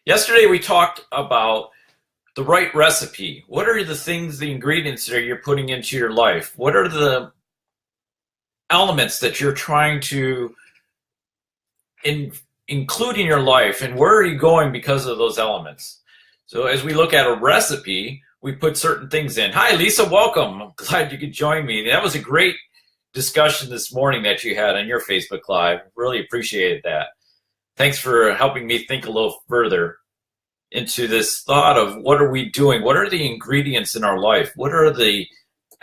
Yesterday we talked about the right recipe. What are the things, the ingredients that you're putting into your life? What are the elements that you're trying to include in your life, and where are you going because of those elements? So as we look at a recipe, we put certain things in. Hi, Lisa, welcome. I'm glad you could join me. That was a great discussion this morning that you had on your Facebook Live. Really appreciated that. Thanks for helping me think a little further into this thought of what are we doing? What are the ingredients in our life? What are the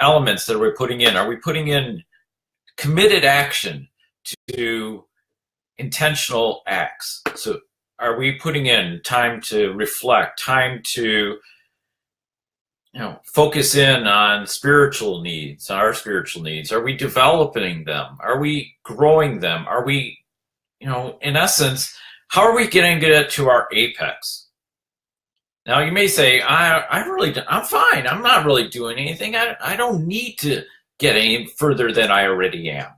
elements that we're putting in? Are we putting in committed action to intentional acts? So are we putting in time to reflect, time to focus in on spiritual needs, our spiritual needs? Are we developing them? Are we growing them? Are we, in essence, how are we getting to our apex? Now you may say, I'm fine. I'm not really doing anything. I don't need to get any further than I already am.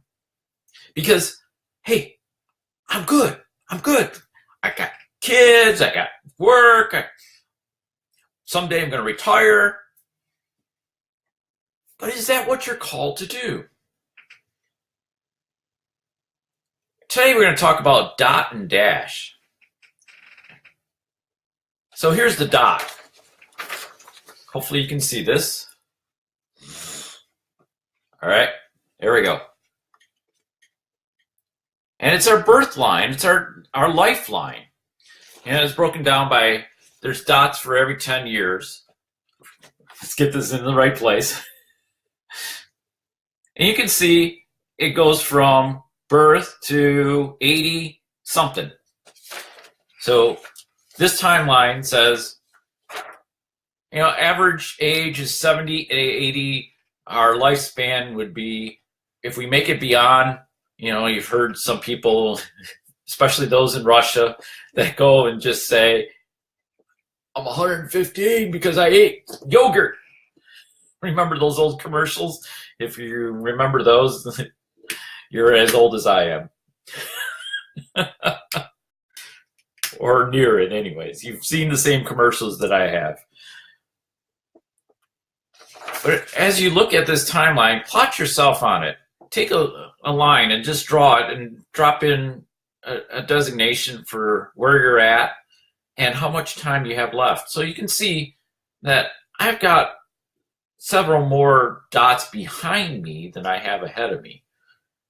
Because, hey, I'm good. I got kids. I got work. Someday I'm going to retire. But is that what you're called to do? Today we're going to talk about dot and dash. So here's the dot. Hopefully you can see this. All right, there we go. And it's our birth line. It's our lifeline. And it's broken down by, there's dots for every 10 years. Let's get this in the right place. And you can see it goes from birth to 80 something. So this timeline says, average age is 70 to 80. Our lifespan would be, if we make it beyond, you've heard some people, especially those in Russia, that go and just say, I'm 115 because I ate yogurt. Remember those old commercials? If you remember those, you're as old as I am. Or near it anyways. You've seen the same commercials that I have. But as you look at this timeline, plot yourself on it. Take a line and just draw it and drop in a designation for where you're at and how much time you have left. So you can see that I've got several more dots behind me than I have ahead of me.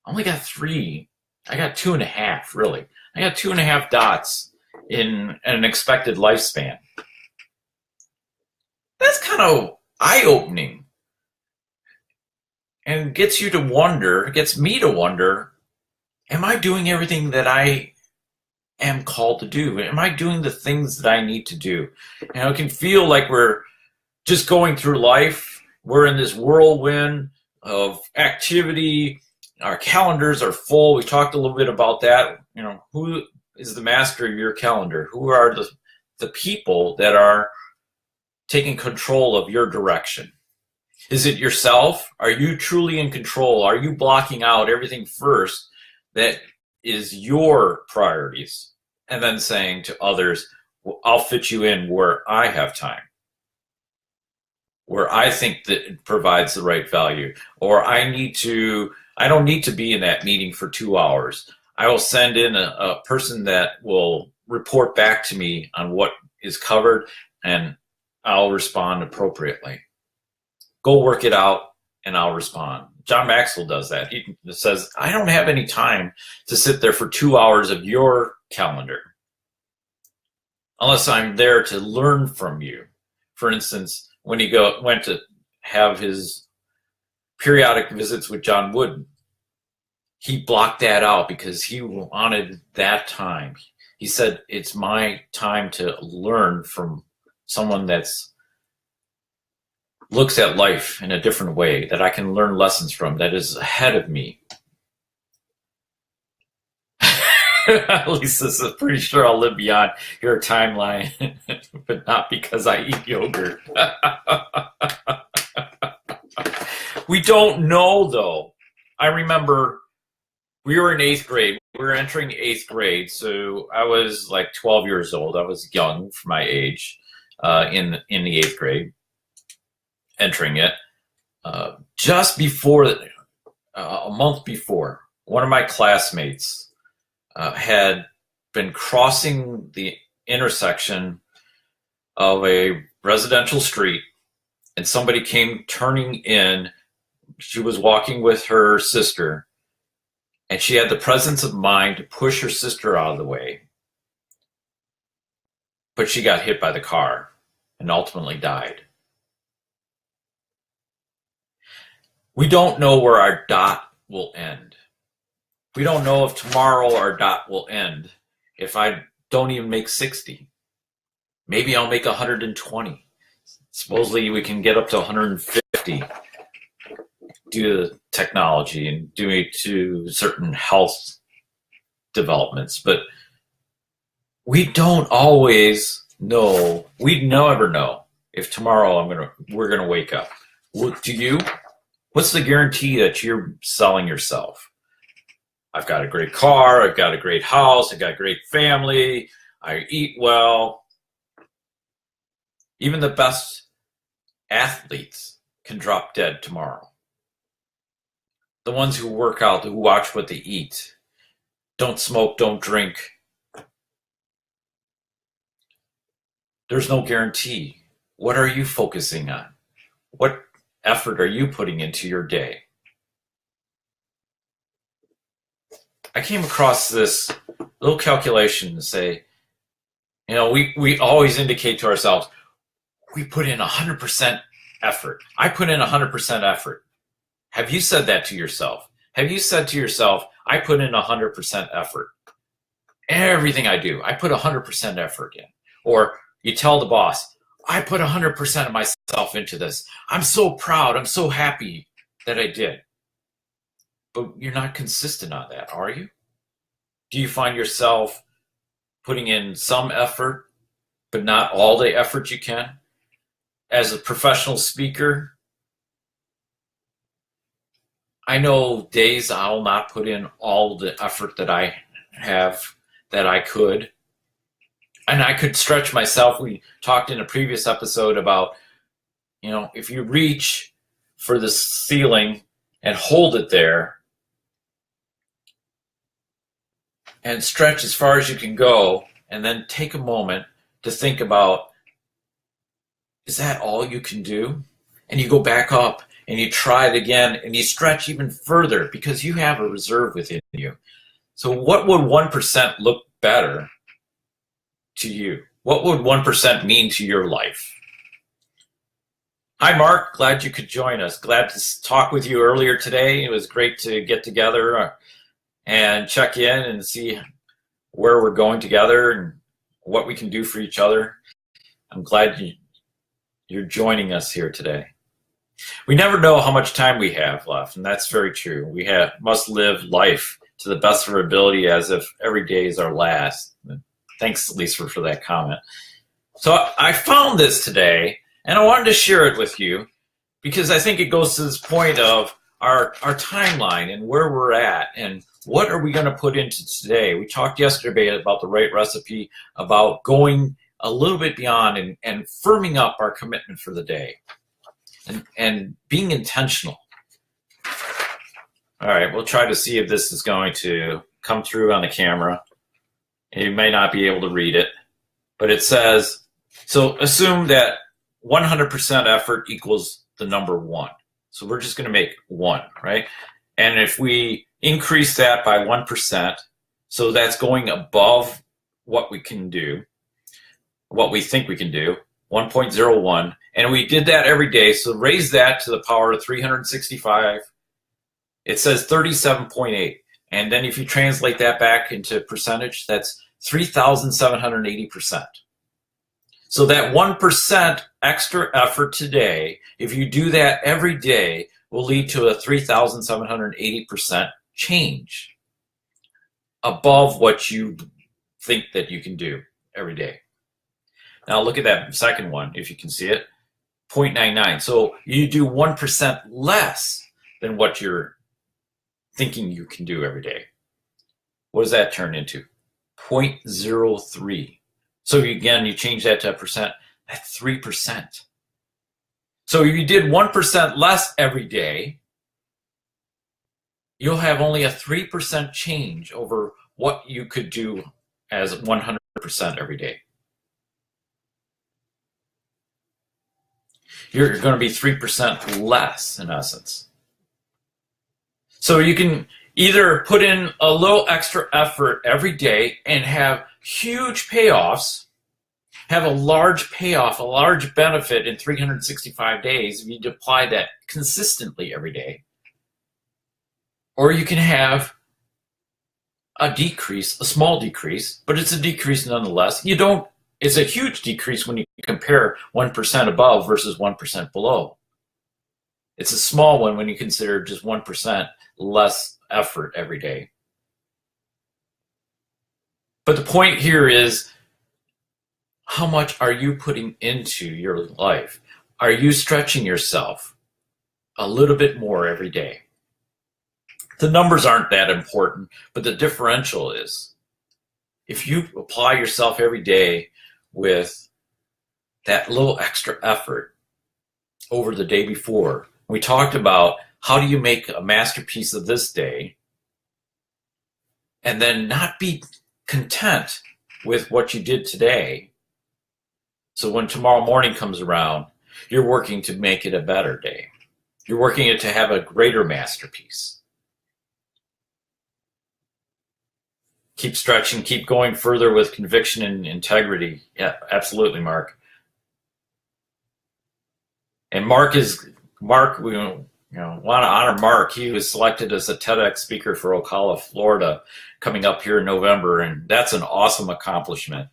I only got 3. I got 2.5, really. I got 2.5 dots in an expected lifespan. That's kind of eye-opening and gets you to wonder, gets me to wonder, am I doing everything that I am called to do? Am I doing the things that I need to do? It can feel like we're just going through life. We're in this whirlwind of activity. Our calendars are full. We talked a little bit about that. Who is the master of your calendar? Who are the people that are taking control of your direction? Is it yourself? Are you truly in control? Are you blocking out everything first that is your priorities? And then saying to others, well, I'll fit you in where I have time, where I think that it provides the right value, or I don't need to be in that meeting for 2 hours. I will send in a person that will report back to me on what is covered, and I'll respond appropriately. Go work it out, and I'll respond. John Maxwell does that. He says, I don't have any time to sit there for 2 hours of your calendar unless I'm there to learn from you. For instance, when he went to have his periodic visits with John Wooden, he blocked that out because he wanted that time. He said, it's my time to learn from someone that's looks at life in a different way, that I can learn lessons from, that is ahead of me. Lisa says, pretty sure I'll live beyond your timeline, but not because I eat yogurt. We don't know, though. I remember we were in 8th grade. We were entering 8th grade, so I was like 12 years old. I was young for my age in the 8th grade, entering it. Just before, a month before, one of my classmates had been crossing the intersection of a residential street, and somebody came turning in. She was walking with her sister, and she had the presence of mind to push her sister out of the way. But she got hit by the car and ultimately died. We don't know where our dot will end. We don't know if tomorrow our dot will end if I don't even make 60. Maybe I'll make 120. Supposedly we can get up to 150 due to technology and due to certain health developments. But we don't always know. We never know if tomorrow we're gonna wake up. Do you? What's the guarantee that you're selling yourself? I've got a great car, I've got a great house, I've got a great family, I eat well. Even the best athletes can drop dead tomorrow. The ones who work out, who watch what they eat, don't smoke, don't drink. There's no guarantee. What are you focusing on? What effort are you putting into your day? I came across this little calculation to say, we always indicate to ourselves, we put in 100% effort. I put in 100% effort. Have you said that to yourself? Have you said to yourself, I put in 100% effort? Everything I do, I put 100% effort in. Or you tell the boss, I put 100% of myself into this. I'm so proud. I'm so happy that I did. But you're not consistent on that, are you? Do you find yourself putting in some effort, but not all the effort you can? As a professional speaker, I know days I'll not put in all the effort that I have, that I could. And I could stretch myself. We talked in a previous episode about, if you reach for the ceiling and hold it there and stretch as far as you can go, and then take a moment to think about, is that all you can do? And you go back up and you try it again and you stretch even further because you have a reserve within you. So what would 1% look better to you? What would 1% mean to your life? Hi, Mark. Glad you could join us. Glad to talk with you earlier today. It was great to get together and check in and see where we're going together and what we can do for each other. I'm glad you're joining us here today. We never know how much time we have left, and that's very true. We must live life to the best of our ability as if every day is our last. Thanks, Lisa, for that comment. So I found this today, and I wanted to share it with you because I think it goes to this point of our timeline and where we're at and what are we going to put into today. We talked yesterday about the right recipe, about going a little bit beyond and firming up our commitment for the day and being intentional. All right, we'll try to see if this is going to come through on the camera. You may not be able to read it, but it says, so assume that 100% effort equals the number 1. So we're just going to make 1, right? And if we increase that by 1%, so that's going above what we can do, what we think we can do, 1.01, and we did that every day, so raise that to the power of 365. It says 37.8, and then if you translate that back into percentage, that's 3,780%. So that 1% extra effort today, if you do that every day, will lead to a 3,780% change above what you think that you can do every day. Now look at that second one, if you can see it, 0.99. So you do 1% less than what you're thinking you can do every day. What does that turn into? 0.03. So again, you change that to a percent, that's 3%. So if you did 1% less every day, you'll have only a 3% change over what you could do as 100% every day. You're going to be 3% less in essence. So you can either put in a little extra effort every day and have huge payoffs, have a large payoff, a large benefit in 365 days if you apply that consistently every day. Or you can have a decrease, a small decrease, but it's a decrease nonetheless. It's a huge decrease when you compare 1% above versus 1% below. It's a small one when you consider just 1% less effort every day. But the point here is, how much are you putting into your life? Are you stretching yourself a little bit more every day? The numbers aren't that important, but the differential is, if you apply yourself every day with that little extra effort over the day before, we talked about how do you make a masterpiece of this day and then not be content with what you did today. So when tomorrow morning comes around, you're working to make it a better day. You're working it to have a greater masterpiece. Keep stretching, keep going further with conviction and integrity. Yeah, absolutely, Mark. And Mark, we want to honor Mark. He was selected as a TEDx speaker for Ocala, Florida, coming up here in November, and that's an awesome accomplishment.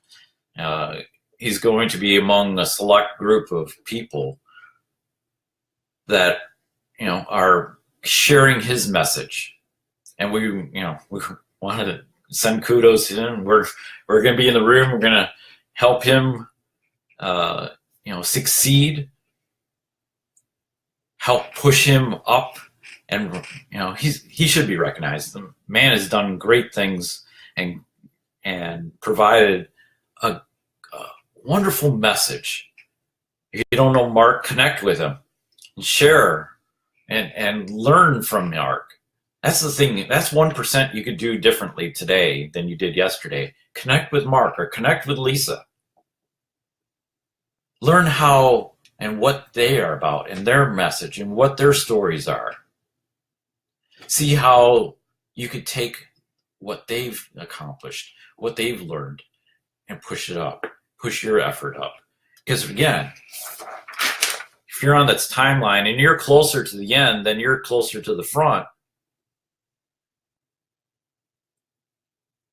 He's going to be among a select group of people that are sharing his message, and we wanted to send kudos to him. We're going to be in the room. We're going to help him, succeed, help push him up, and he should be recognized. The man has done great things and provided a wonderful message. If you don't know Mark, connect with him and share and learn from Mark. That's the thing. That's 1% you could do differently today than you did yesterday. Connect with Mark or connect with Lisa. Learn how and what they are about and their message and what their stories are. See how you could take what they've accomplished, what they've learned, and push it up. Push your effort up. Because again, if you're on this timeline and you're closer to the end, then you're closer to the front.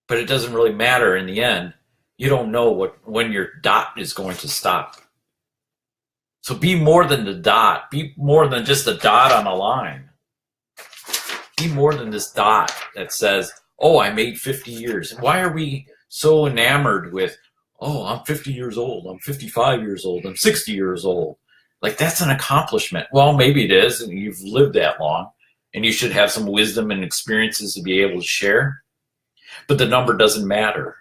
But it doesn't really matter in the end. You don't know when your dot is going to stop. So be more than the dot. Be more than just a dot on a line. Be more than this dot that says, oh, I made 50 years. Why are we so enamored with, oh, I'm 50 years old, I'm 55 years old, I'm 60 years old. Like, that's an accomplishment. Well, maybe it is, and you've lived that long, and you should have some wisdom and experiences to be able to share. But the number doesn't matter.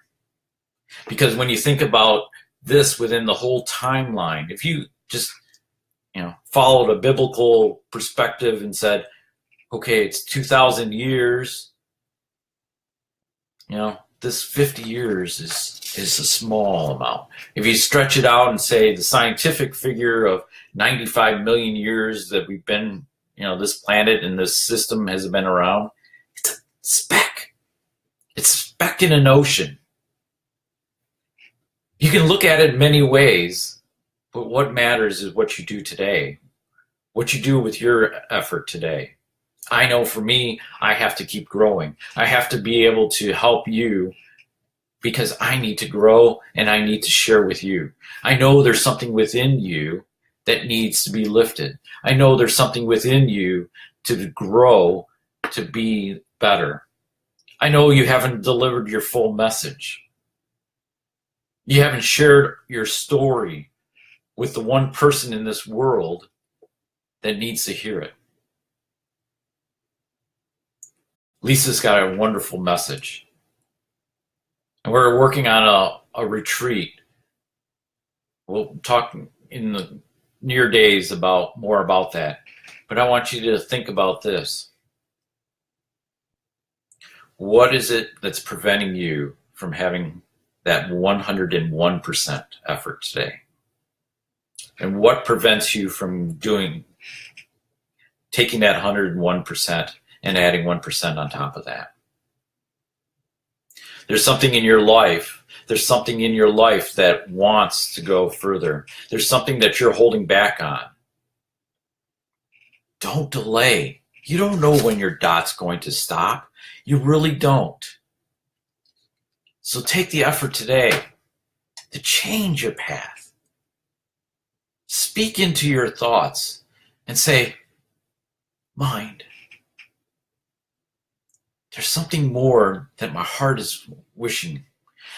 Because when you think about this within the whole timeline, if you just followed a biblical perspective and said, okay, it's 2,000 years, this 50 years is a small amount. If you stretch it out and say the scientific figure of 95 million years that we've been, this planet and this system has been around, it's a speck. It's a speck in an ocean. You can look at it many ways, but what matters is what you do today, what you do with your effort today. I know for me, I have to keep growing. I have to be able to help you because I need to grow and I need to share with you. I know there's something within you that needs to be lifted. I know there's something within you to grow, to be better. I know you haven't delivered your full message. You haven't shared your story with the one person in this world that needs to hear it. Lisa's got a wonderful message. And we're working on a retreat. We'll talk in the near days about more about that. But I want you to think about this. What is it that's preventing you from having that 101% effort today? And what prevents you from taking that 101% and adding 1% on top of that? There's something in your life. There's something in your life that wants to go further. There's something that you're holding back on. Don't delay. You don't know when your dot's going to stop. You really don't. So take the effort today to change your path. Speak into your thoughts and say, mind, there's something more that my heart is wishing.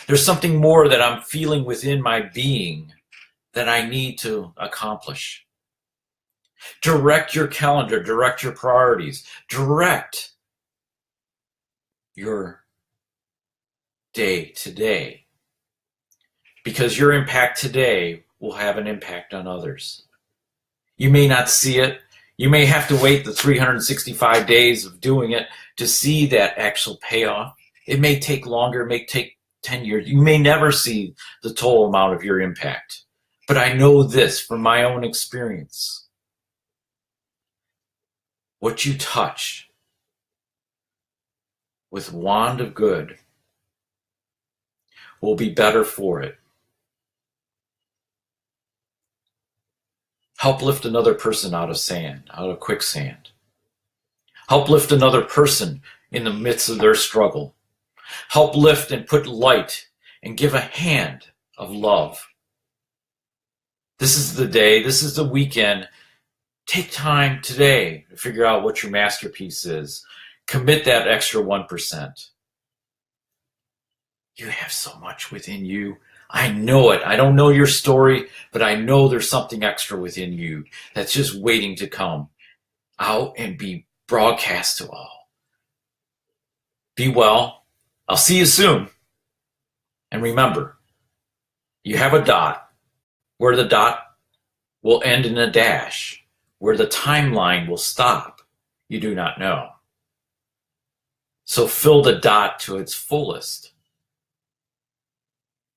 There's something more that I'm feeling within my being that I need to accomplish. Direct your calendar, direct your priorities, direct your day today. Because your impact today will have an impact on others. You may not see it. You may have to wait the 365 days of doing it to see that actual payoff. It may take longer, it may take 10 years. You may never see the total amount of your impact. But I know this from my own experience. What you touch with wand of good will be better for it. Help lift another person out of sand, out of quicksand. Help lift another person in the midst of their struggle. Help lift and put light and give a hand of love. This is the day, this is the weekend. Take time today to figure out what your masterpiece is. Commit that extra 1%. You have so much within you. I know it. I don't know your story, but I know there's something extra within you that's just waiting to come out and be broadcast to all. Be well. I'll see you soon. And remember, you have a dot. Where the dot will end in a dash, where the timeline will stop, you do not know. So fill the dot to its fullest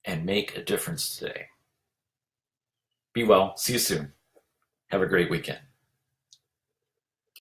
and make a difference today. Be well. See you soon. Have a great weekend.